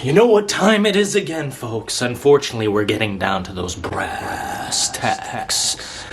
You know what time it is again, folks. Unfortunately, we're getting down to those brass tacks.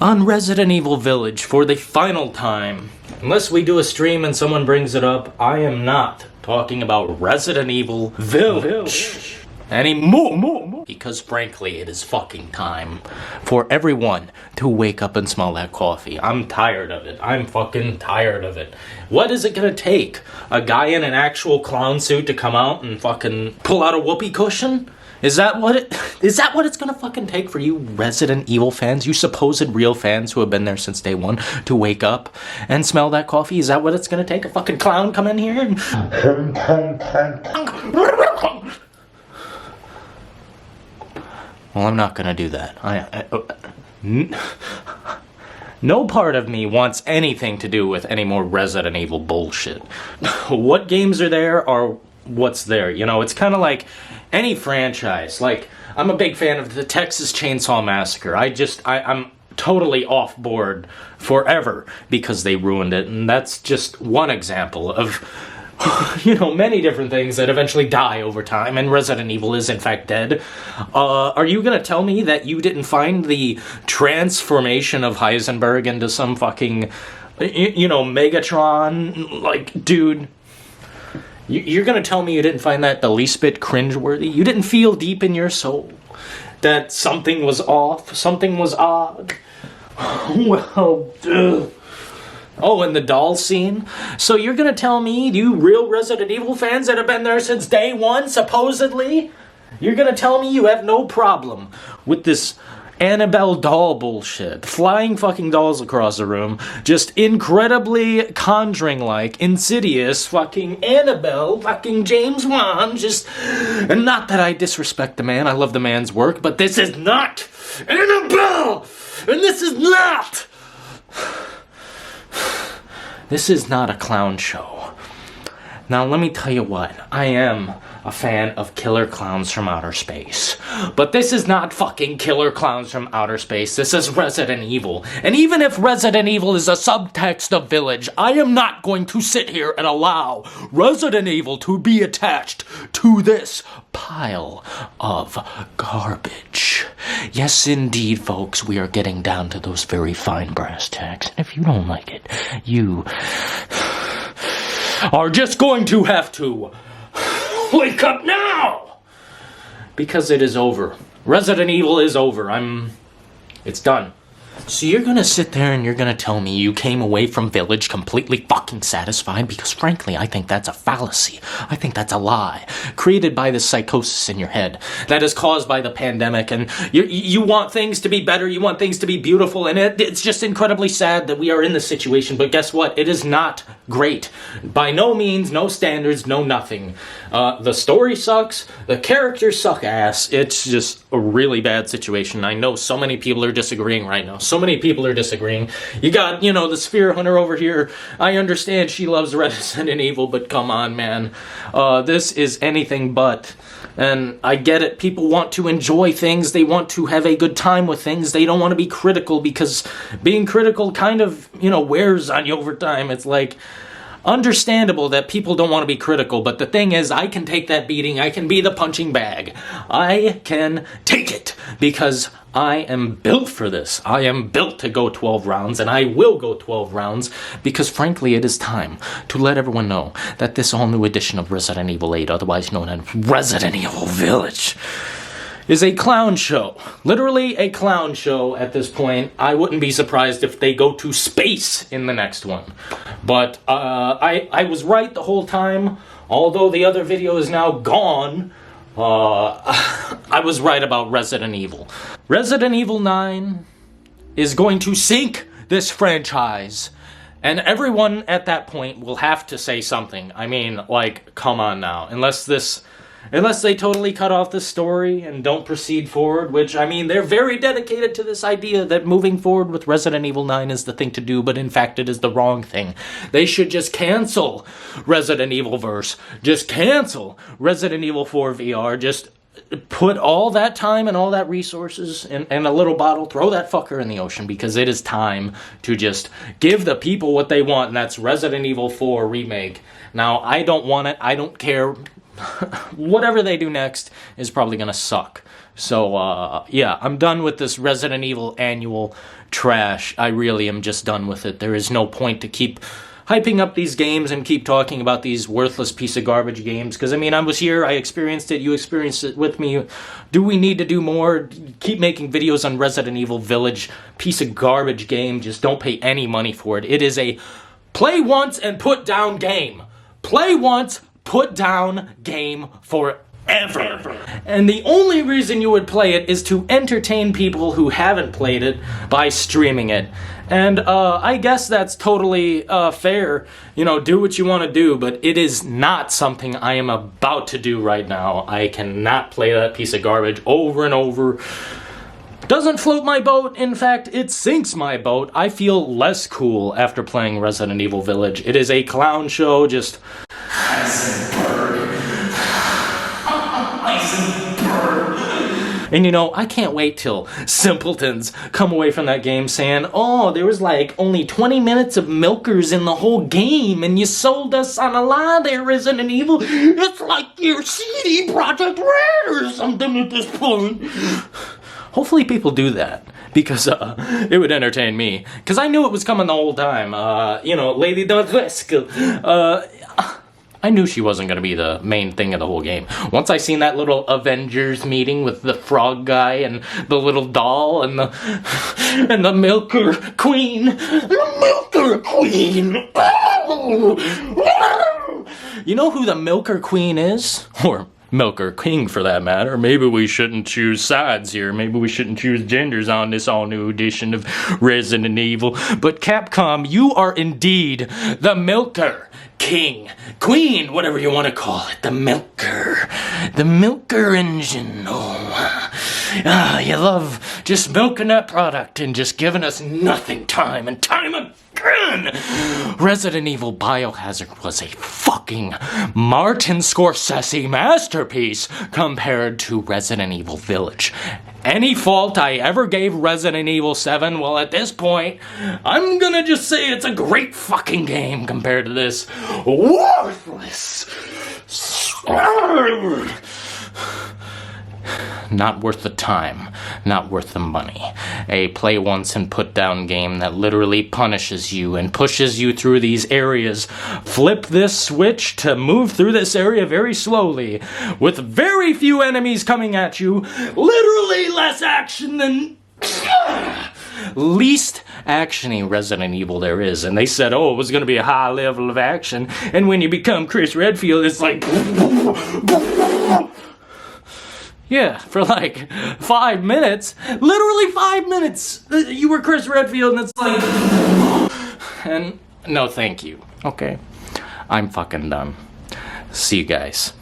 On Resident Evil Village, for the final time, unless we do a stream and someone brings it up, I am not talking about Resident Evil Village anymore. Because frankly, it is fucking time for everyone to wake up and smell that coffee. I'm tired of it. I'm fucking tired of it. What is it gonna take? A guy in an actual clown suit to come out and fucking pull out a whoopee cushion? Is that what it's gonna fucking take for you Resident Evil fans, you supposed real fans who have been there since day one, to wake up and smell that coffee? Is that what it's gonna take? A fucking clown come in here and... Well, I'm not gonna do that. No part of me wants anything to do with any more Resident Evil bullshit. What games are there are what's there. You know, it's kind of like any franchise. Like, I'm a big fan of the Texas Chainsaw Massacre. I'm totally off board forever because they ruined it. And that's just one example of... you know, many different things that eventually die over time, and Resident Evil is in fact dead. Are you gonna tell me that you didn't find the transformation of Heisenberg into some fucking, you know, Megatron, like, dude? You're gonna tell me you didn't find that the least bit cringeworthy? You didn't feel deep in your soul that something was off, something was odd? Well, dude. Oh, and the doll scene? So you're gonna tell me, you real Resident Evil fans that have been there since day one, supposedly? You're gonna tell me you have no problem with this Annabelle doll bullshit? Flying fucking dolls across the room, just incredibly Conjuring-like, insidious fucking Annabelle, fucking James Wan, just... And not that I disrespect the man, I love the man's work, but this is not Annabelle! And this is not... This is not a clown show. Now, let me tell you what. I am a fan of killer clowns from outer space. But this is not fucking killer clowns from outer space. This is Resident Evil. And even if Resident Evil is a subtext of Village, I am not going to sit here and allow Resident Evil to be attached to this pile of garbage. Yes, indeed, folks, we are getting down to those very fine brass tacks. And if you don't like it, you are just going to have to wake up now! Because it is over. Resident Evil is over. It's done. So you're gonna sit there and you're gonna tell me you came away from Village completely fucking satisfied? Because frankly, I think that's a fallacy. I think that's a lie. Created by this psychosis in your head that is caused by the pandemic, and you want things to be better, you want things to be beautiful, and it's just incredibly sad that we are in this situation, but guess what? It is not great. By no means, no standards, no nothing. The story sucks, the characters suck ass, it's just a really bad situation. I know so many people are disagreeing right now. So many people are disagreeing. You got, you know, the Sphere Hunter over here. I understand she loves Resident Evil, but come on, man. This is anything but. And I get it. People want to enjoy things. They want to have a good time with things. They don't want to be critical because being critical kind of, you know, wears on you over time. It's like... understandable that people don't want to be critical, but the thing is, I can take that beating. I can be the punching bag. I can take it because I am built for this. I am built to go 12 rounds, and I will go 12 rounds because, frankly, it is time to let everyone know that this all-new edition of Resident Evil 8, otherwise known as Resident Evil Village, is a clown show. Literally a clown show at this point. I wouldn't be surprised if they go to space in the next one. But I was right the whole time. Although the other video is now gone, I was right about Resident Evil. Resident Evil 9 is going to sink this franchise. And everyone at that point will have to say something. I mean, like, come on now. Unless they totally cut off the story and don't proceed forward, which, I mean, they're very dedicated to this idea that moving forward with Resident Evil 9 is the thing to do, but in fact it is the wrong thing. They should just cancel Resident Evil verse. Just cancel Resident Evil 4 VR. Just put all that time and all that resources in a little bottle, throw that fucker in the ocean, because it is time to just give the people what they want, and that's Resident Evil 4 Remake. Now, I don't want it. I don't care. whatever they do next is probably gonna suck. So, yeah, I'm done with this Resident Evil annual trash. I really am just done with it. There is no point to keep hyping up these games and keep talking about these worthless piece of garbage games. Because, I mean, I was here, I experienced it, you experienced it with me. Do we need to do more? Keep making videos on Resident Evil Village, piece of garbage game. Just don't pay any money for it. It is a play once and put down game. Play once, put down game forever. And the only reason you would play it is to entertain people who haven't played it by streaming it. And I guess that's totally fair. You know, do what you want to do, but it is not something I am about to do right now. I cannot play that piece of garbage over and over. Doesn't float my boat. In fact, it sinks my boat. I feel less cool after playing Resident Evil Village. It is a clown show, just... And you know, I can't wait till simpletons come away from that game saying, oh, there was like only 20 minutes of milkers in the whole game and you sold us on a lie there, Resident Evil. It's like your CD Projekt Red or something at this point. Hopefully people do that, because it would entertain me. Because I knew it was coming the whole time. You know, Lady Disillusioned. I knew she wasn't going to be the main thing of the whole game. Once I seen that little Avengers meeting with the frog guy and the little doll and the Milker Queen. The Milker Queen! You know who the Milker Queen is? Or Milker King, for that matter. Maybe we shouldn't choose sides here. Maybe we shouldn't choose genders on this all-new edition of Resident Evil. But Capcom, you are indeed the Milker King, Queen, whatever you want to call it. The Milker engine. Oh, you love just milking that product and just giving us nothing time and time again. Resident Evil Biohazard was a fucking Martin Scorsese masterpiece compared to Resident Evil Village. Any fault I ever gave Resident Evil 7, well, at this point, I'm gonna just say it's a great fucking game compared to this worthless, not worth the time, not worth the money. A play once and put down game that literally punishes you and pushes you through these areas. Flip this switch to move through this area very slowly, with very few enemies coming at you, literally less action than... least actiony Resident Evil there is. And they said, oh, it was going to be a high level of action, and when you become Chris Redfield, it's like... Yeah, for like 5 minutes. Literally 5 minutes. You were Chris Redfield and it's like... And no thank you. Okay. I'm fucking done. See you guys.